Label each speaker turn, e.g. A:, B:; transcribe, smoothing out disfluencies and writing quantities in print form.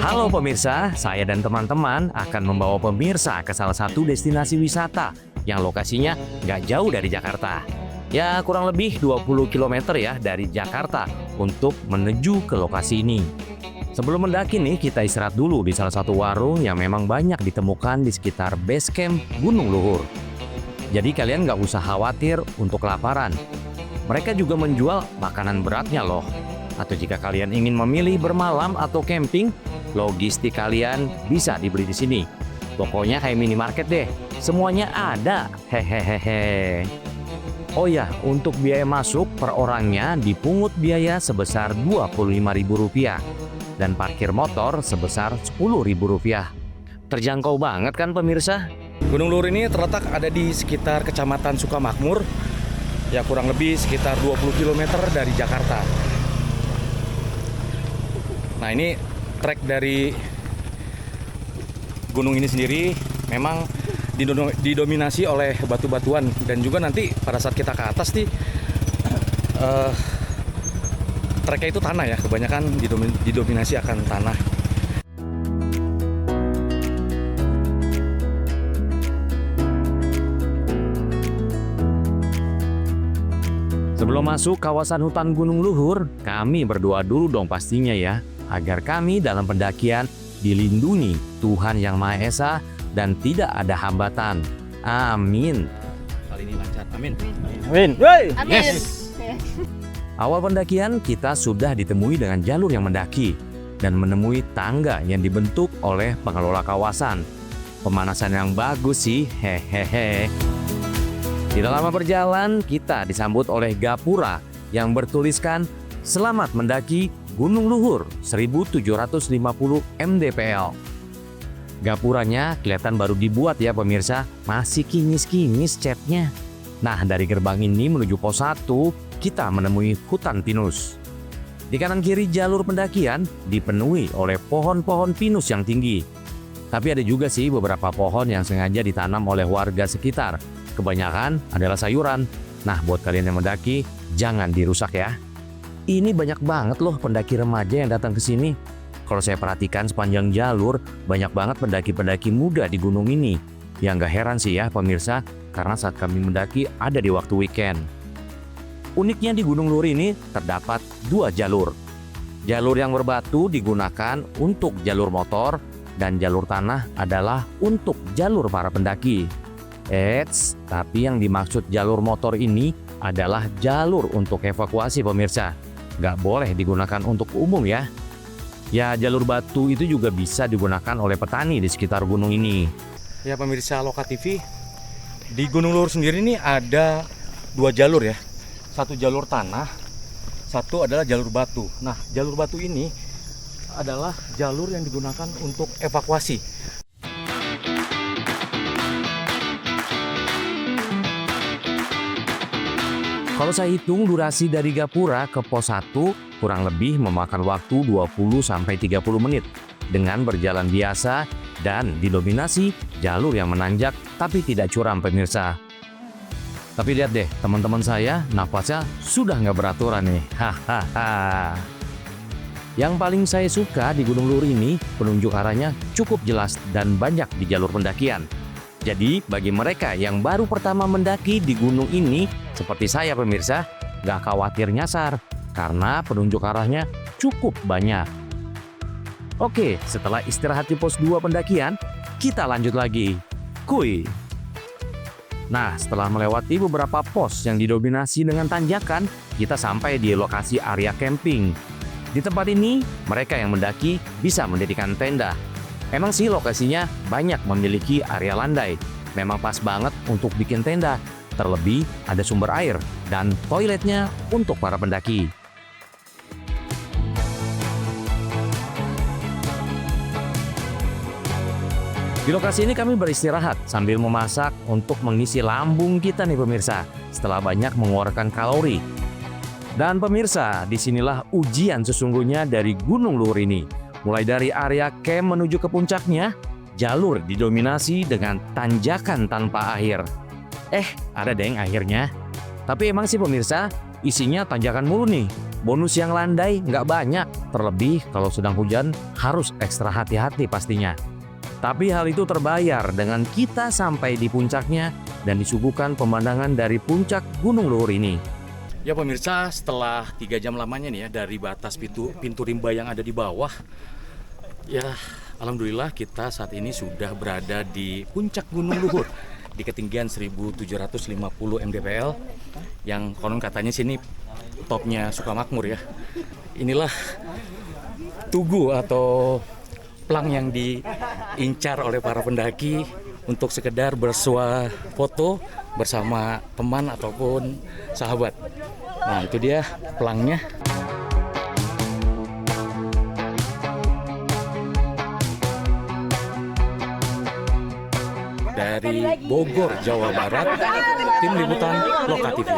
A: Halo pemirsa, saya dan teman-teman akan membawa pemirsa ke salah satu destinasi wisata yang lokasinya nggak jauh dari Jakarta. Ya kurang lebih 20 km ya dari Jakarta untuk menuju ke lokasi ini. Sebelum mendaki nih, kita istirahat dulu di salah satu warung yang memang banyak ditemukan di sekitar base camp Gunung Luhur. Jadi kalian nggak usah khawatir untuk kelaparan. Mereka juga menjual makanan beratnya loh. Atau jika kalian ingin memilih bermalam atau camping, logistik kalian bisa dibeli di sini. Pokoknya kayak minimarket deh, semuanya ada. Hehehe. Oh ya, untuk biaya masuk per orangnya dipungut biaya sebesar Rp25.000 dan parkir motor sebesar Rp10.000. Terjangkau banget kan pemirsa?
B: Gunung Luhur ini terletak ada di sekitar Kecamatan Sukamakmur, ya kurang lebih sekitar 20 km dari Jakarta. Nah ini trek dari gunung ini sendiri memang didominasi oleh batu-batuan, dan juga nanti pada saat kita ke atas nih treknya itu tanah ya, kebanyakan didominasi akan tanah.
A: Sebelum masuk kawasan hutan Gunung Luhur, kami berdoa dulu dong pastinya ya, agar kami dalam pendakian dilindungi Tuhan Yang Maha Esa dan tidak ada hambatan. Amin.
B: Kali ini lancar, amin.
C: Amin.
D: Amin.
B: Yes.
A: Awal pendakian kita sudah ditemui dengan jalur yang mendaki dan menemui tangga yang dibentuk oleh pengelola kawasan. Pemanasan yang bagus sih, hehehe. Tidak lama berjalan, kita disambut oleh gapura yang bertuliskan "Selamat mendaki Gunung Luhur 1750 mdpl". Gapuranya kelihatan baru dibuat ya pemirsa, masih kinyis-kinyis catnya. Nah dari gerbang ini menuju pos 1, kita menemui hutan pinus. Di kanan kiri jalur pendakian dipenuhi oleh pohon-pohon pinus yang tinggi. Tapi ada juga sih beberapa pohon yang sengaja ditanam oleh warga sekitar. Kebanyakan adalah sayuran. Nah buat kalian yang mendaki, jangan dirusak ya. Ini banyak banget loh pendaki remaja yang datang ke sini. Kalau saya perhatikan sepanjang jalur, banyak banget pendaki-pendaki muda di gunung ini. Ya nggak heran sih ya pemirsa, karena saat kami mendaki ada di waktu weekend. Uniknya di Gunung Luhur ini terdapat 2 jalur. Jalur yang berbatu digunakan untuk jalur motor, dan jalur tanah adalah untuk jalur para pendaki. Tapi yang dimaksud jalur motor ini adalah jalur untuk evakuasi pemirsa. Nggak boleh digunakan untuk umum ya. Ya jalur batu itu juga bisa digunakan oleh petani di sekitar gunung ini.
B: Ya pemirsa Loka TV, di Gunung Luhur sendiri ini ada 2 jalur ya. Satu jalur tanah, satu adalah jalur batu. Nah jalur batu ini adalah jalur yang digunakan untuk evakuasi.
A: Kalau saya hitung durasi dari gapura ke pos 1 kurang lebih memakan waktu 20-30 menit dengan berjalan biasa dan didominasi jalur yang menanjak tapi tidak curam pemirsa. Tapi lihat deh teman-teman saya, napasnya sudah nggak beraturan nih. Hahaha. Yang paling saya suka di Gunung Luhur ini, penunjuk arahnya cukup jelas dan banyak di jalur pendakian. Jadi bagi mereka yang baru pertama mendaki di gunung ini, seperti saya pemirsa, nggak khawatir nyasar karena penunjuk arahnya cukup banyak. Oke, setelah istirahat di pos 2 pendakian, kita lanjut lagi. Kuy. Nah, setelah melewati beberapa pos yang didominasi dengan tanjakan, kita sampai di lokasi area camping. Di tempat ini, mereka yang mendaki bisa mendirikan tenda. Emang sih lokasinya banyak memiliki area landai. Memang pas banget untuk bikin tenda. Terlebih ada sumber air dan toiletnya untuk para pendaki. Di lokasi ini kami beristirahat sambil memasak untuk mengisi lambung kita nih pemirsa, setelah banyak mengeluarkan kalori. Dan pemirsa, disinilah ujian sesungguhnya dari Gunung Luhur ini. Mulai dari area camp menuju ke puncaknya, jalur didominasi dengan tanjakan tanpa akhir. Ada deng akhirnya. Tapi emang sih pemirsa, isinya tanjakan mulu nih. Bonus yang landai nggak banyak, terlebih kalau sedang hujan harus ekstra hati-hati pastinya. Tapi hal itu terbayar dengan kita sampai di puncaknya dan disuguhkan pemandangan dari puncak Gunung Luhur ini.
B: Ya pemirsa, setelah 3 jam lamanya nih ya dari batas pintu rimba yang ada di bawah, ya alhamdulillah kita saat ini sudah berada di puncak Gunung Luhur di ketinggian 1750 mdpl yang konon katanya sini topnya Sukamakmur ya. Inilah tugu atau plang yang diincar oleh para pendaki untuk sekedar bersuah foto bersama teman ataupun sahabat. Nah, itu dia pelangnya. Dari Bogor, Jawa Barat, tim liputan Loka TV.